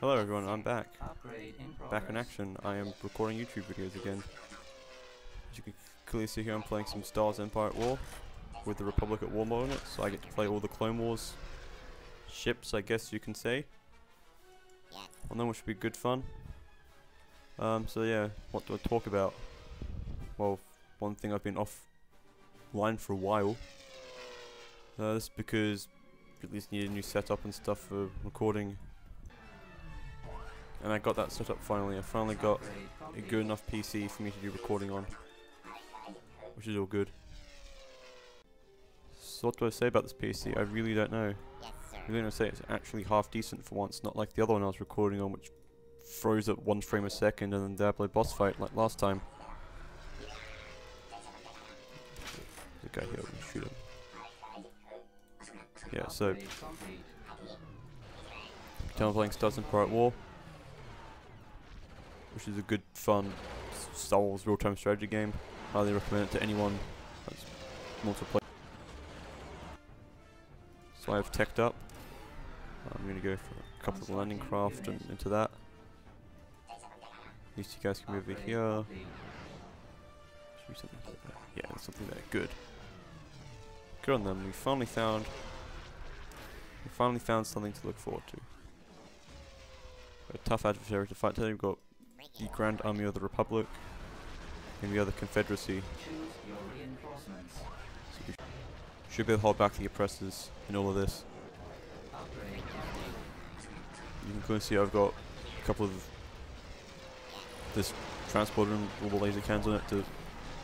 Hello everyone, I'm back. Back in action. I am recording YouTube videos again. As you can clearly see here, I'm playing some Star Wars Empire at War with the Republic at War mode on it, so I get to play all the Clone Wars ships, I guess you can say. On them, which should be good fun. So yeah, what do I talk about? Well, one thing, I've been offline for a while. This is because I at least need a new setup and stuff for recording. And I got that set up finally. I finally got a good enough PC for me to do recording on, which is all good. So what do I say about this PC? I really don't know. I really don't say it's actually half decent for once, not like the other one I was recording on, which froze at 1 frame a second and then died by boss fight like last time. The guy here, we can shoot him. Yeah, so I'm playing Star Wars Empire at War, which is a good, fun Star Wars real-time strategy game. Highly recommend it to anyone that's multiplayer. So I have teched up. I'm going to go for a couple of landing craft and into that. At least you guys can move over here. Should be something like that. Yeah, there's something there. Good. Good on them. We finally found something to look forward to. A tough adversary to fight today. We've got the Grand Army of the Republic and the other Confederacy. So we should be able to hold back the oppressors in all of this. You can clearly see I've got a couple of this transporter and all the laser cans on it to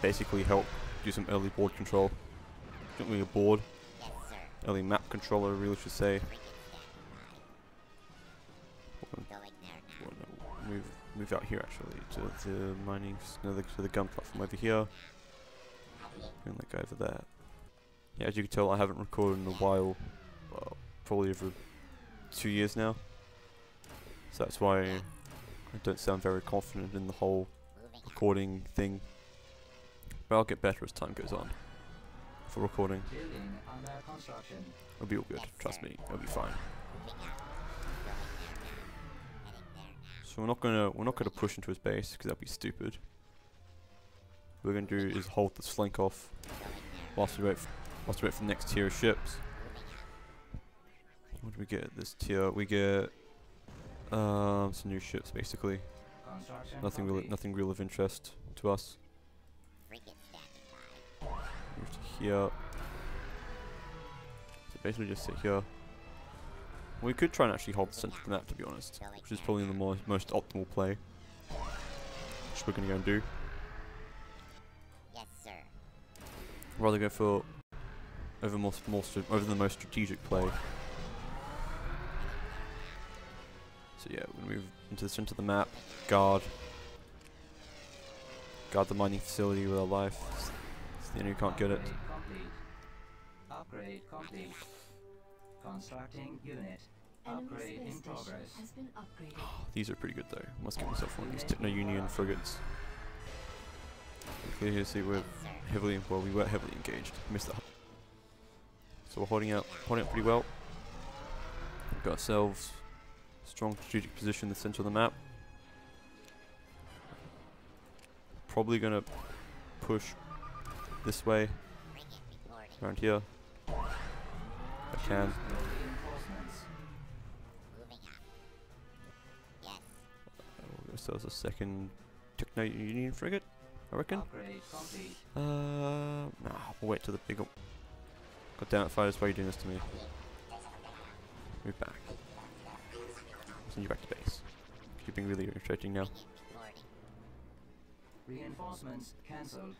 basically help do some early board control. Not really a board, early map control, I really should say. Move out here actually to the mining, to the gun platform over here. And that guy over there. Yeah, as you can tell, I haven't recorded in a while. Well, probably over 2 years now. So that's why I don't sound very confident in the whole recording thing. But I'll get better as time goes on for recording. It'll be all good, trust me, it'll be fine. So we're not gonna push into his base because that'd be stupid. What we're gonna do is hold this flank off whilst we wait for the next tier of ships. What do we get at this tier? We get some new ships basically. Nothing real of interest to us. Move to here. So basically just sit here. We could try and actually hold the center of the map, to be honest, which is probably the most optimal play, which we're going to go and do. Yes, sir. Rather go for over the most strategic play. So yeah, we're going to move into the center of the map, guard the mining facility with our life. It's the enemy can't get it. Upgrade complete. Constructing unit. Upgrade in progress. Has been upgraded. These are pretty good though. Must get myself one of these Techno Union frigates. Clearly see we were heavily engaged. Missed that. So we're holding out pretty well. We've got ourselves a strong strategic position in the center of the map. Probably gonna push this way around here. I can. So as a second Techno Union frigate, I reckon. Nah, we'll wait till the big. God damn it, fighters! Why are you doing this to me? Move back. Send you back to base. You're being really irritating now. Reinforcements cancelled.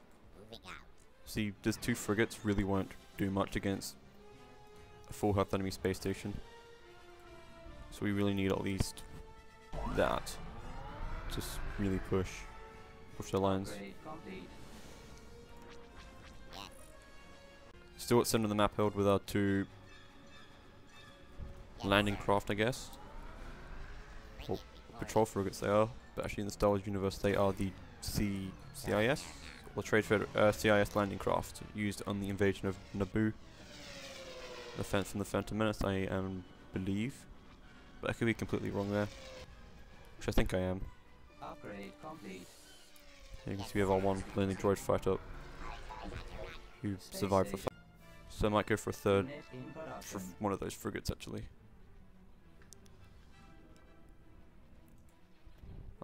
See, these 2 frigates really won't do much against a full health enemy space station. So we really need at least that. Just really push the lines. Still at center of the map held with our 2 landing craft, I guess. Well, patrol frigates they are, but actually in the Star Wars universe they are the CIS, or CIS landing craft used on the invasion of Naboo. From the Phantom Menace, I believe. But I could be completely wrong there. Which I think I am. Upgrade complete. You can see we have our one landing droid fight up. Who survived the fight. So I might go for a third Unit in for production. one of those frigates actually.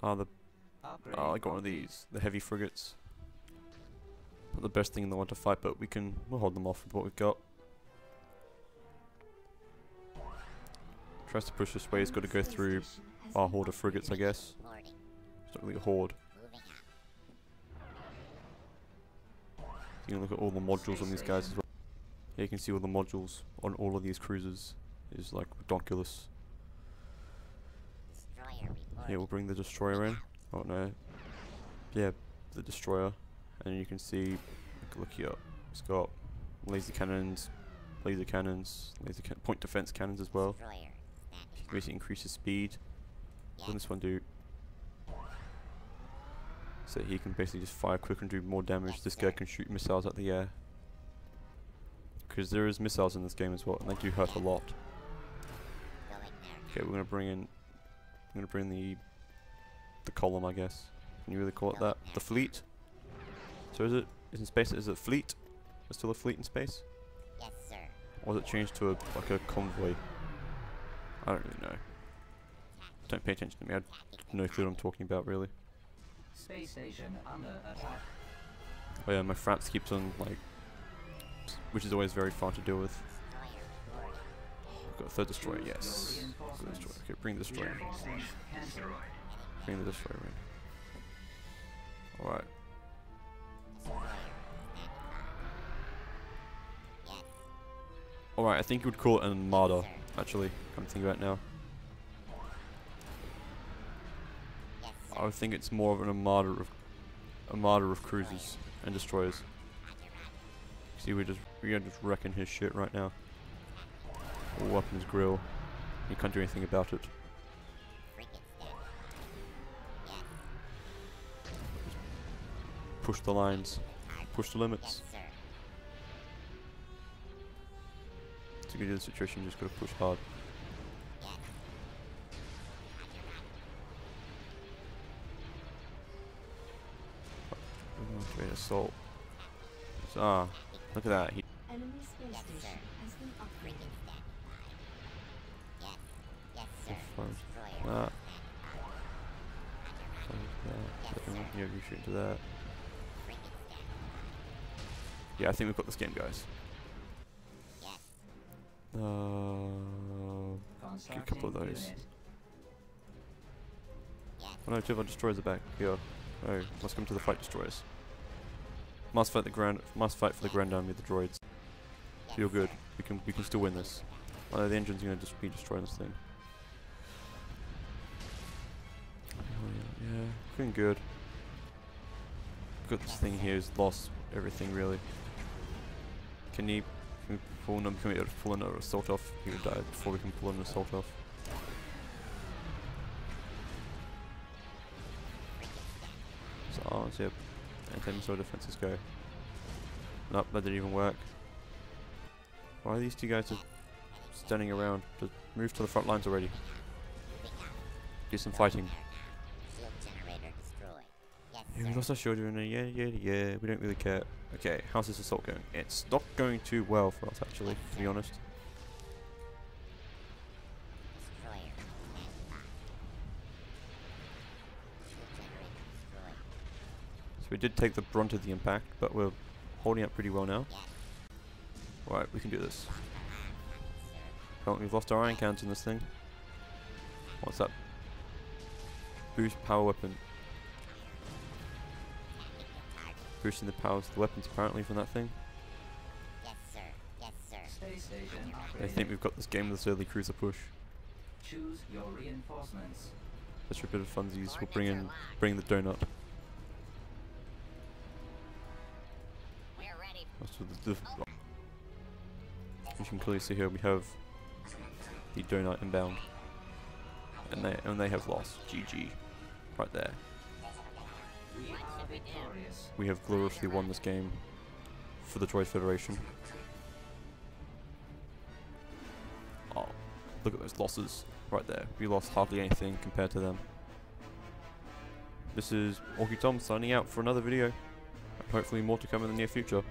I Upgrade got one of these, the heavy frigates. Not the best thing in the world to fight, but we'll hold them off with what we've got. Tries to push this way, he's got to go through our horde of frigates, I guess. Boarding. It's not really a horde. Moving up. You can look at all the modules on these guys as well. Here you can see all the modules on all of these cruisers. Is like ridiculous. Destroyer reporting. Here we'll bring the destroyer in. Oh no. Yeah, the destroyer. And you can see, look here, it's got laser cannons, point defense cannons as well. Destroyer. You can basically increase the speed. What does this one do? So he can basically just fire quicker and do more damage. This guy can shoot missiles at the air. Because there is missiles in this game as well, and they do hurt a lot. Going there. Okay, we're gonna bring the column, I guess. Can you really call it that? The fleet. So is it in space? Is it fleet? Is still a fleet in space? Yes, sir. Or is it changed to like a convoy? I don't really know. Don't pay attention to me. I have no clue what I'm talking about really. Space station under attack. Oh yeah, my fraps keeps on like, which is always very fun to deal with. Destroyer reporting. Got a third destroyer. Choose Yes. your Got the reinforcements. destroyer. Okay, bring the destroyer. Reinforcements cancelled. Bring the destroyer in. All right. Destroyer. Yes. All right. I think you would call it an armada. Sir. Actually, come to think about it now. Yes, I sir. would think it's more of an armada of cruisers and destroyers. See, we are just wrecking his shit right now. All up in his grill. You can't do anything about it. Frigates dead. Yes. Push the lines. Push the limits. Yes, sir. To get to the situation, you just gotta push hard. Yes. Great assault. So, look at that. Enemy space Yes, station sir. has been upgraded. Frigates standing by. Yes. Yes, sir. Fine. Destroyer. That. Yeah, you shoot into that. Frigates standing Yeah, I think we've got this game, guys. by. Yes. Get a couple of Constructing those. unit. Yes. Oh no, two of our destroyers are back. Here. Oh, must come to the fight, destroyers. Must fight for the grand army of the droids. Yes, Feel good. sir. We can still win this. Oh, the engine's gonna just be destroying this thing. Oh, yeah, feeling good. Got this thing here who's lost everything really. Can we pull another assault off? He would die before we can pull an assault off. So, yep. Anti-missile defenses go. Nope, that didn't even work. Why are these two guys just standing around? Just move to the front lines already. Do some fighting. Shield generator destroyed. Yes, Yeah, we sir. lost our shield generator. Yeah. We don't really care. Okay, how's this assault going? It's not going too well for us, actually, to be honest. Destroyer standing by. Shield generator destroyed. So we did take the brunt of the impact, but we're holding up pretty well now. Yes. Alright, we can do this. Sir. Oh, we've lost our iron cannons in this thing. What's that? Boost power weapon. Boosting the powers of the weapons apparently from that thing. Yes, sir. Yes, sir. Space station I upgraded. think we've got this game with this early cruiser push. Choose your reinforcements. That's for a bit of funsies. We'll bring the donut. We're ready. As you can clearly see here, we have the donut inbound, and they have lost. GG, right there. We are victorious. We have gloriously won this game for the Droid Federation. Oh, Look at those losses right there. We lost hardly anything compared to them. This is Orky Tom signing out for another video, and hopefully more to come in the near future.